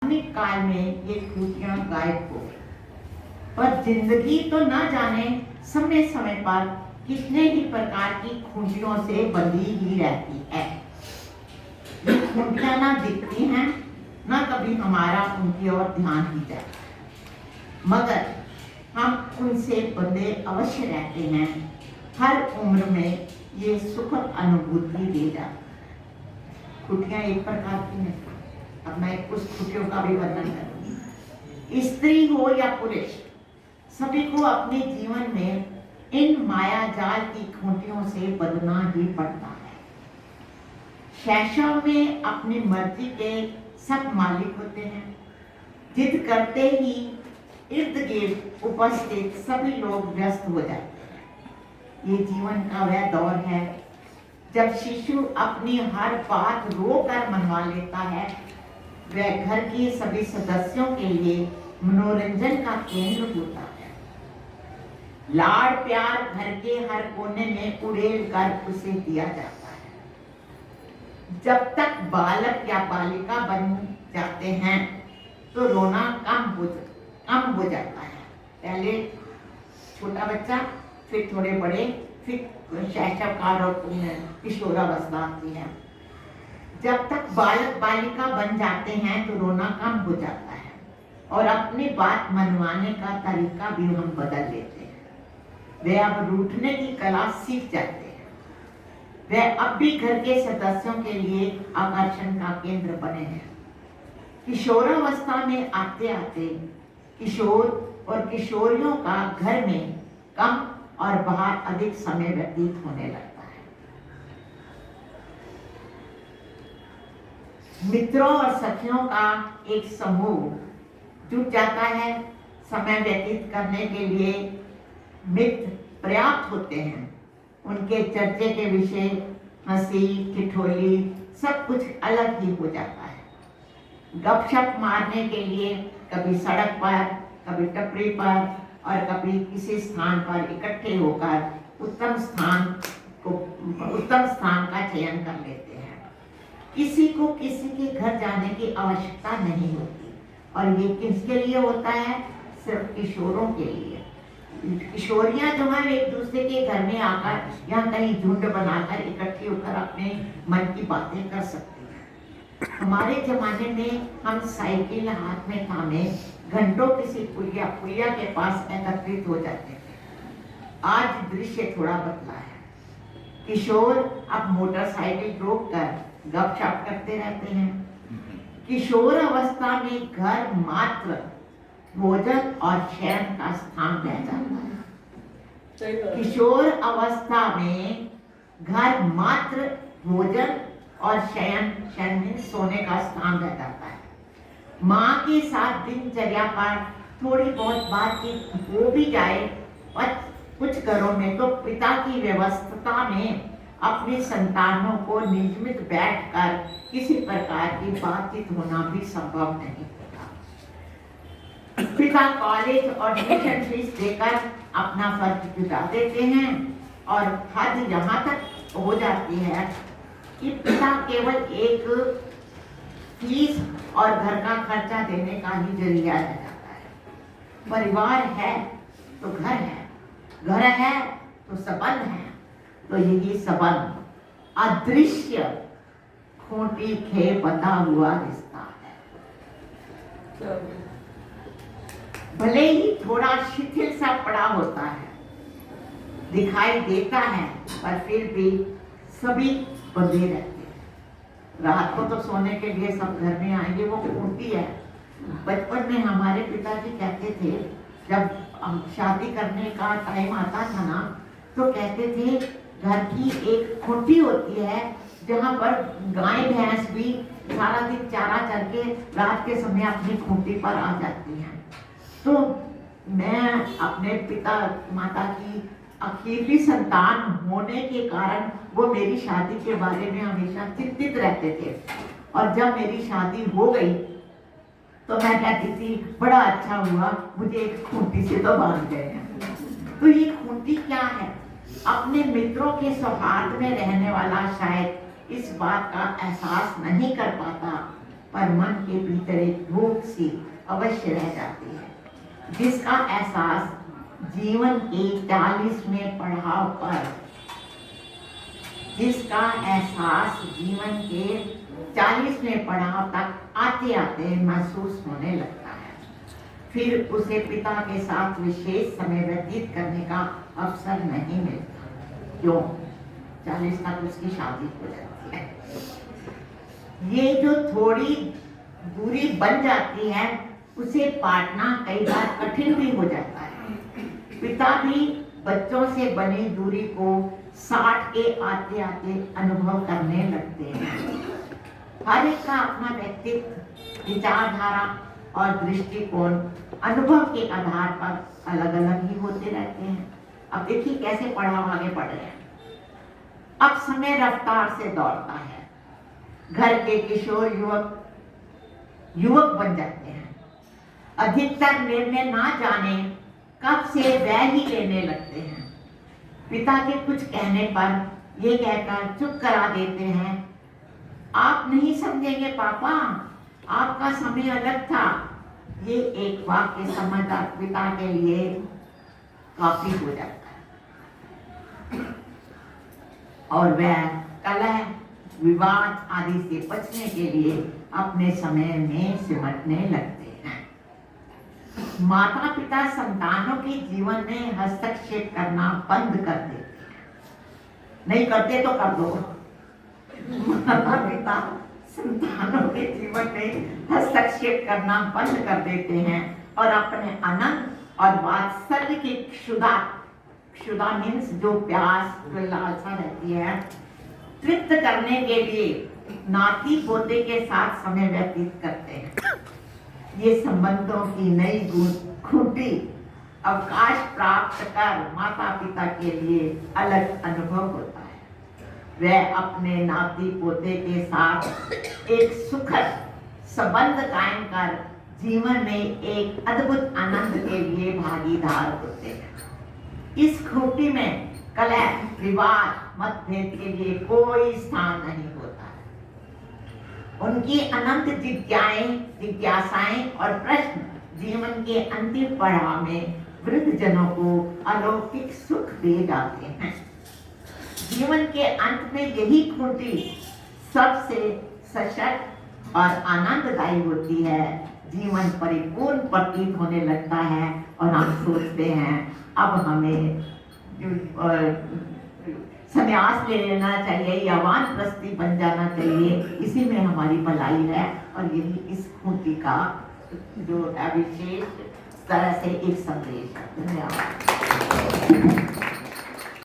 आधुनिक काल में ये खूंटियां गायब हो, पर जिंदगी तो ना जाने समय समय पर कितने ही प्रकार की खूंटियों से बंधी ही रहती है। ये खूंटियां ना दिखती हैं, ना कभी हमारा उनकी ओर ध्यान ही जाता है, मगर हम उनसे बंधे अवश्य रहते हैं। हर उम्र में ये सुखद अनुभूति दे जाती है। खूंटियां एक प्रकार की नहीं। अब मैं कुछ खूंटियों का भी वर्णन करूंगी। स्त्री हो या पुरुष, सभी को अपने जीवन में इन माया जाल की खूंटियों से बंधना ही पड़ता है। शैशव में अपनी मर्जी के सब मालिक होते हैं। जिद करते ही इर्द गिर्द उपस्थित सभी लोग व्यस्त हो जाते हैं। ये जीवन का वह दौर है जब शिशु अपनी हर बात रोकर मनवा लेता है। वह घर के सभी सदस्यों के लिए मनोरंजन का केंद्र होता है। लाड़ प्यार घर के हर कोने में उड़ेल कर उसे दिया जाता है। जब तक बालक या बालिका बन जाते हैं तो रोना कम हो जाता है। पहले छोटा बच्चा, फिर थोड़े बड़े, फिर शैशव काल और किशोरावस्था आती है। जब तक बालक बालिका बन जाते हैं तो रोना कम हो जाता है और अपनी बात मनवाने का तरीका भी हम बदल लेते हैं। वे अब रूठने की कला सीख जाते हैं। वे अब भी घर के सदस्यों के लिए आकर्षण का केंद्र बने हैं। किशोरावस्था में आते आते किशोर और किशोरियों का घर में कम और बाहर अधिक समय व्यतीत होने लगता है। मित्रों और सखियों का एक समूह जुट जाता है। समय व्यतीत करने के लिए मित्र पर्याप्त होते हैं। उनके चर्चे के विषय, हंसी ठिठोली सब कुछ अलग ही हो जाता है। गपशप मारने के लिए कभी सड़क पर, कभी टपरी पर और कभी किसी स्थान पर इकट्ठे होकर उत्तम स्थान का चयन कर लेते हैं। किसी को किसी के घर जाने की आवश्यकता नहीं होती और ये किसके लिए होता है? सिर्फ किशोरों के लिए। किशोरियां जो है एक दूसरे के घर में आकर या कहीं झुंड बनाकर इकट्ठी होकर अपने मन की बातें कर सकते हैं। हमारे जमाने में हम साइकिल हाथ में थामे घंटों किसी पुलिया के पास एकत्रित हो जाते थे। आज दृश्य थोड़ा बदला है। किशोर अब मोटरसाइकिल रोककर गपशप करते रहते हैं। किशोर अवस्था में घर मात्र भोजन और शयन का स्थान रह जाता है। किशोर अवस्था में घर मात्र भोजन और शयन में सोने का स्थान रह जाता है। माँ के साथ दिनचर्या पर थोड़ी बहुत बातचीत हो भी जाए, और कुछ घरों में तो पिता की व्यवस्था में अपनी संतानों को नियमित बैठकर किसी प्रकार की बातचीत होना भी संभव नहीं होता। पिता कॉलेज और ट्यूशन फीस देकर अपना फर्ज जुटा देते हैं और हद यहाँ तक हो जाती है कि पिता केवल एक फीस और घर का खर्चा देने का ही जरिया रह जाता है। परिवार है तो घर है, घर है तो संबंध है, तो यही संबंध अदृश्य खूंटी खे बंधा हुआ रिश्ता है। भले ही थोड़ा शिथिल सा पड़ा होता है, दिखाई देता है, पर फिर भी सभी बंधे रहते हैं। रात को तो सोने के लिए सब घर में आएंगे, वो खूंटी है। बचपन में हमारे पिताजी कहते थे, जब शादी करने का टाइम आता था ना, तो कहते थे घर की एक खूंटी होती है जहाँ पर गाय भैंस भी सारा दिन चारा चर के रात के समय अपनी खूंटी पर आ जाती हैं। तो मैं अपने पिता माता की अकेली संतान होने के कारण वो मेरी शादी के बारे में हमेशा चिंतित रहते थे, और जब मेरी शादी हो गई तो मैं कहती थी बड़ा अच्छा हुआ मुझे एक खूंटी से तो बांध गए हैं। तो ये खूंटी क्या है? अपने मित्रों के सौहार्द में रहने वाला शायद इस बात का एहसास नहीं कर पाता पर मन के भीतर एक भूख सी अवश्य रह जाती है, जिसका एहसास जीवन के 40वें पड़ाव पर जिसका एहसास जीवन के 40वें पड़ाव तक आते आते महसूस होने लगता है। फिर उसे पिता के साथ विशेष समय व्यतीत करने का अवसर नहीं मिलता। क्यों? 40 तक उसकी शादी हो जाती है। ये जो थोड़ी दूरी बन जाती है उसे पाटना कई बार कठिन भी हो जाता है। पिता भी बच्चों से बनी दूरी को 60 के आते आते अनुभव करने लगते हैं। हर एक का अपना व्यक्तित्व, विचारधारा और दृष्टिकोण अनुभव के आधार पर अलग अलग ही होते रहते हैं। अब देखिए कैसे पड़ाव आगे बढ़ रहे हैं। अब समय रफ्तार से दौड़ता है। घर के किशोर युवक बन जाते हैं। अधिकतर निर्णय ना जाने कब से वह ही लेने लगते हैं। पिता के कुछ कहने पर ये कहकर चुप करा देते हैं, आप नहीं समझेंगे पापा, आपका समय अलग था। ये एक वाक्य समझदार पिता के लिए काफी हो जाता है और वह कलह, विवाद आदि से बचने के लिए अपने समय में सिमटने लगते हैं। माता पिता संतानों के जीवन में हस्तक्षेप करना बंद कर देते हैं। नहीं करते तो कर दो। माता पिता संतानों के जीवन में हस्तक्षेप करना बंद कर देते हैं और अपने आनंद और वात्सल्य की क्षुधा मीन्स जो प्यास, जो लालसा रहती है, तृप्त करने के लिए नाती पोते के साथ समय व्यतीत करते हैं। ये संबंधों की नई खूंटी अवकाश प्राप्त कर माता पिता के लिए अलग अनुभव होता है। वह अपने नाती पोते के साथ एक सुखद संबंध कायम कर जीवन में एक अद्भुत आनंद के लिए भागीदार होते हैं। इस खूंटी में कलह, विवाद, मतभेद के लिए कोई स्थान नहीं होता है। उनकी अनंत जिज्ञासाएं और प्रश्न जीवन के अंतिम पड़ाव में वृद्धजनों को अलौकिक सुख दे जाते हैं। जीवन के अंत में यही खूंटी सबसे सशक्त और आनंददायी होती है। जीवन परिपूर्ण प्रतीत होने लगता है और हम सोचते हैं अब हमें संन्यास ले लेना चाहिए या वानप्रस्थी बन जाना चाहिए। इसी में हमारी भलाई है और यही इस खूंटी का जो विशेष तरह से एक संदेश है। धन्यवाद।